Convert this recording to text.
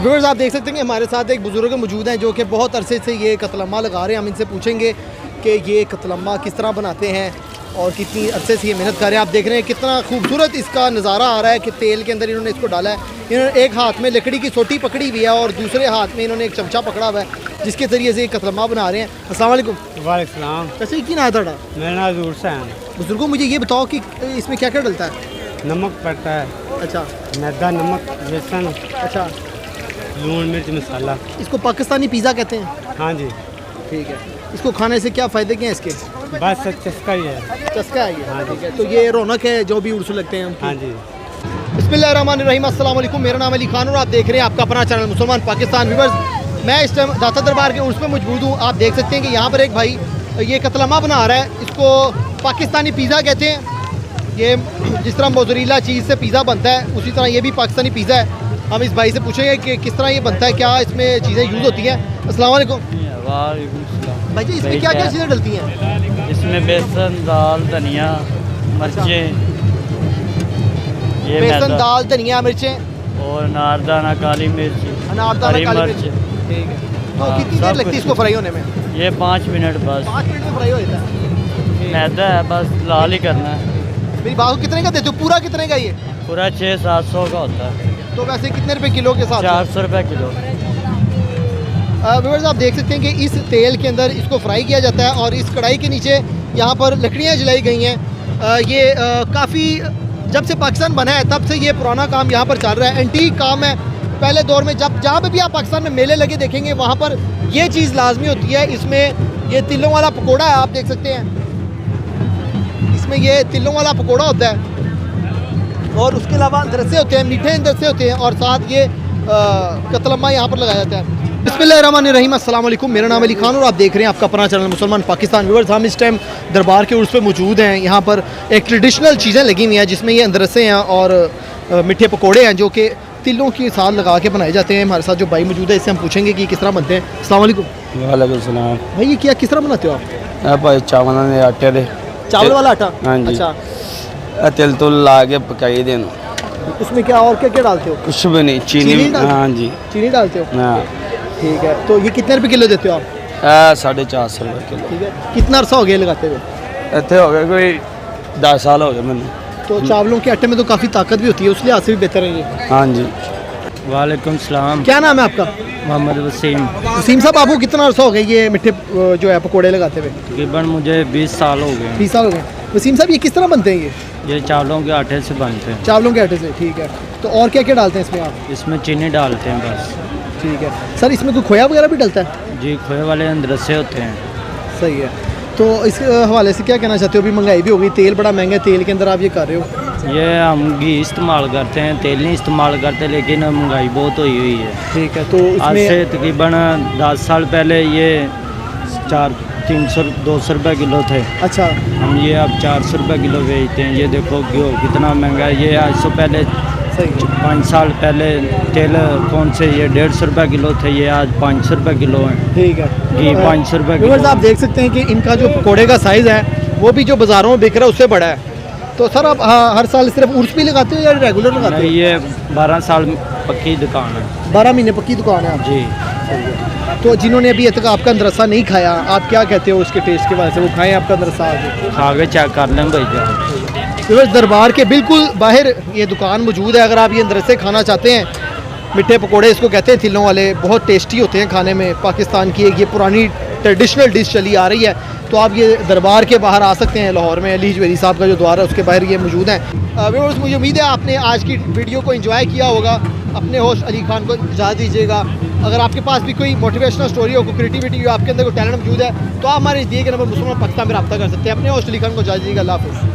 Viewers आप देख सकते हैं कि हमारे साथ एक बुज़ुर्ग मौजूद हैं जो कि बहुत अरसे से ये कतलम्मा लगा रहे हैं। हम इनसे पूछेंगे कि ये कतलम्मा किस तरह बनाते हैं और कितनी अरसे से ये मेहनत कर रहे हैं। आप देख रहे हैं कितना खूबसूरत इसका नज़ारा आ रहा है कि तेल के अंदर इन्होंने इसको डाला है। इन्होंने एक हाथ में लकड़ी की सोटी पकड़ी हुई है और दूसरे हाथ में इन्होंने एक चमचा पकड़ा हुआ है जिसके ज़रिए से ये कतलम्मा बना रहे हैं। अस्सलाम वालेकुम। वालेकुम। कैसे की ना है ਤੁਹਾਡਾ? मेरा नाम हजूर से है। बुजुर्गों मुझे ये बताओ कि इसमें क्या क्या डलता है? नमक पड़ता है, अच्छा मैदा, नमक, बेसन, अच्छा, लून, मिर्च, मसाला। इसको पाकिस्तानी पिज़्ज़ा कहते हैं। हाँ जी, ठीक है। इसको खाने से क्या फ़ायदे क्या हैं इसके? बस चस्का ही है। चस्का है ये। हाँ ठीक है। तो ये रौनक है जो भी उर्स लगते हैं उनकी। हाँ जी। बिस्मिल्लाहिर्रहमानिर्रहीम। अस्सलाम वालेकुम। मेरा नाम अली खान और आप देख रहे हैं आपका अपना चैनल मुसलमान पाकिस्तान। व्यूअर्स मैं इस टाइम दाता दरबार के उर्स पे मौजूद हूँ। आप देख सकते हैं कि यहाँ पर एक भाई ये कतलम्मा बना रहा है। इसको पाकिस्तानी पिज़्ज़ा कहते हैं। ये जिस तरह मोज़रेला चीज़ से पिज़्ज़ा बनता है उसी तरह ये भी पाकिस्तानी पिज़्ज़ा है। हम इस भाई से पूछेंगे कि किस तरह ये बनता है, क्या इसमें चीज़ें यूज़ होती हैं। अस्सलाम वालेकुम। भाई जी इसमें क्या क्या चीज़ें डलती हैं? इसमें बेसन, दाल, धनिया, मिर्चें, ये बेसन, मैदा दाल, धनिया, मिर्चें और अनारदाना, काली मिर्च, अनारदाना, हरी काली मिर्च। मिर्च। ठीक है। तो हाँ, कितनी देर सब लगती है कुछ। इसको फ्राई होने में? ये 5 मिनट बस। 5 मिनट में फ्राई हो जाता है। मैदा है, बस लाल ही करना है। मेरी बात को कितने का देते हो? पूरा कितने का ये? पूरा 600-700 का होता है। तो वैसे कितने रुपए किलो के साथ? 400 रुपये किलो। व्यूअर्स आप देख सकते हैं कि इस तेल के अंदर इसको फ्राई किया जाता है और इस कढ़ाई के नीचे यहाँ पर लकड़ियाँ जलाई गई हैं। ये काफ़ी जब से पाकिस्तान बना है तब से ये पुराना काम यहाँ पर चल रहा है। एंटीक काम है। पहले दौर में जब जहाँ पे भी आप पाकिस्तान में मेले लगे देखेंगे वहाँ पर ये चीज़ लाजमी होती है। इसमें ये तिलों वाला पकौड़ा है, आप देख सकते हैं इसमें ये तिलों वाला पकौड़ा होता है और उसके अलावा अंदरसे होते हैं, मीठे अंदरसे होते हैं और साथ ये कतलम्मा यहाँ पर लगाया जाता है। बिस्मिल्लाहिर्रहमानिर्रहीम। अस्सलाम वालेकुम। मेरा नाम अली खान और आप देख रहे हैं आपका अपना चैनल मुसलमान पाकिस्तान। व्यूअर्स हम इस टाइम दरबार के उर्स पे मौजूद हैं। यहाँ पर एक ट्रेडिशनल चीज़ें लगी हुई हैं जिसमें ये अंदरसे हैं और मीठे पकौड़े हैं जो कि तिलों के साथ लगा के बनाए जाते हैं। हमारे साथ जो भाई मौजूद है इससे हम पूछेंगे कि किस तरह बनते हैं। अस्सलाम वालेकुम। वालेकुम सलाम। भाई ये क्या किस तरह बनाते हो आप? भाई चावल ने आटे दे चावल वाला आटा? हाँ जी। अच्छा, तिल तुल ला के पकाई देना। उसमें क्या और क्या क्या डालते हो? कुछ भी नहीं, चीनी चीनी। डालते हो? हाँ जी। चीनी डालते हो? हाँ। ठीक है। तो ये कितने रुपए किलो देते हो आप? 450 रुपये किलो। ठीक है। कितना अरसा हो गया लगाते हुए? इतने हो गए कोई 10 साल हो गए मैंने। तो चावलों के आटे में तो काफ़ी ताकत भी होती है, उस लिहाज से भी बेहतर है ये। हाँ जी। वालेकुम सलाम। क्या नाम है आपका? मोहम्मद वसीम। वसीम साहब आपको कितना अरसा हो गया ये मिठे जो है पकोड़े लगाते हुए? तकरीबन मुझे 20 साल हो गए। 20 साल हो गए। वसीम साहब ये किस तरह बनते हैं ये? ये चावलों के आटे से बनते हैं। चावलों के आटे से। ठीक है। तो और क्या क्या डालते हैं इसमें आप? इसमें चीनी डालते हैं बस। ठीक है। सर इसमें कोई खोया वगैरह भी डलता है? जी, खोए वाले अंदरसे होते हैं। सही है। तो इस हवाले से क्या कहना चाहते हो? अभी महंगाई भी हो गई, तेल बड़ा महंगा है, तेल के अंदर आप ये कर रहे हो। ये हम घी इस्तेमाल करते हैं, तेल नहीं इस्तेमाल करते, लेकिन महंगाई बहुत हुई है। ठीक है। तो आज इसमें से तकरीबन 10 साल पहले ये 300-200 रुपये किलो थे। अच्छा, हम ये अब 400 रुपये किलो बेचते हैं। ये देखो क्यों कितना महंगा है। ये आज से पहले सही है। 5 साल पहले तेल कौन से ये 150 रुपये किलो थे, ये आज 500 रुपये किलो है। ठीक है। घी 500 रुपये व्यूअर्स किलो। आप देख सकते हैं कि इनका जो पकोड़े का साइज़ है वो भी जो बाज़ारों में बिक रहा है उससे बड़ा है। तो सर आप हर साल सिर्फ उर्स पे लगाते हो या रेगुलर लगाते हो? नहीं, ये 12 साल पक्की दुकान है। 12 महीने पक्की दुकान है आप? जी। सही है। तो जिन्होंने अभी तक आपका अंदरसा नहीं खाया, आप क्या कहते हो उसके टेस्ट के बारे से? वो खाएं आपका अंदरसा आगे, खा के चेक कर लें भाई। तो दरबार के बिल्कुल बाहर ये दुकान मौजूद है। अगर आप ये अंदरसे खाना चाहते हैं, मिठे पकोड़े इसको कहते हैं तिलों वाले, बहुत टेस्टी होते हैं खाने में। पाकिस्तान की एक ये पुरानी ट्रेडिशनल डिश चली आ रही है। तो आप ये दरबार के बाहर आ सकते हैं। लाहौर में अली जवेरी साहब का जो द्वार है उसके बाहर ये मौजूद हैं। व्यूअर्स मुझे उम्मीद है आपने आज की वीडियो को एंजॉय किया होगा। अपने होस्ट अली खान को इजाज़त दीजिएगा। अगर आपके पास भी कोई मोटिवेशनल स्टोरी हो, कोई क्रिएटिविटी हो, आपके अंदर कोई टैलेंट मौजूद है तो आप हमारे दिए गए नंबर मुसलमान पाकिस्तान में रब्ता कर सकते हैं। अपने होस्ट अली खान को इजाज़त दीजिएगा। अल्लाह हाफ़िज़।